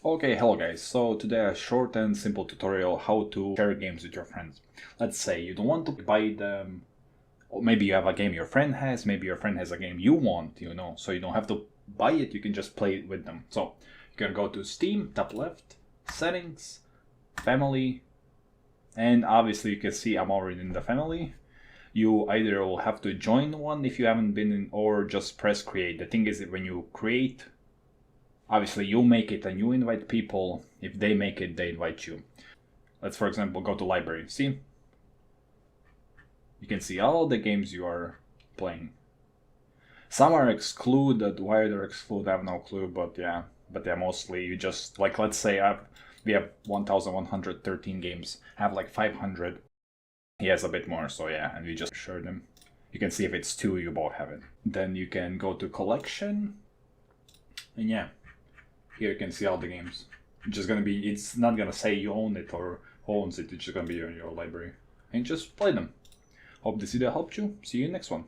Okay, hello guys. So today a short and simple tutorial how to share games with your friends. Let's say you don't want to buy them, or maybe you have a game your friend has, maybe your friend has a game you want, so you don't have to buy it, you can just play it with them. So you can go to Steam, top left, settings, family, and obviously you can see I'm already in the family. You either will have to join one if you haven't been in, or just press create. The thing is that when you create, obviously you make it and you invite people. If they make it, they invite you. Let's, for example, go to library. See? You can see all the games you are playing. Some are excluded. Why they're excluded, I have no clue, but yeah. But yeah, mostly you just, like, let's say we have 1,113 games. I have like 500. He has a bit more, so yeah, and we just share them. You can see if it's two, you both have it. Then you can go to collection, and yeah, here you can see all the games. It's not gonna say you own it or who owns it, it's just gonna be in your library. And just play them. Hope this video helped you. See you in the next one.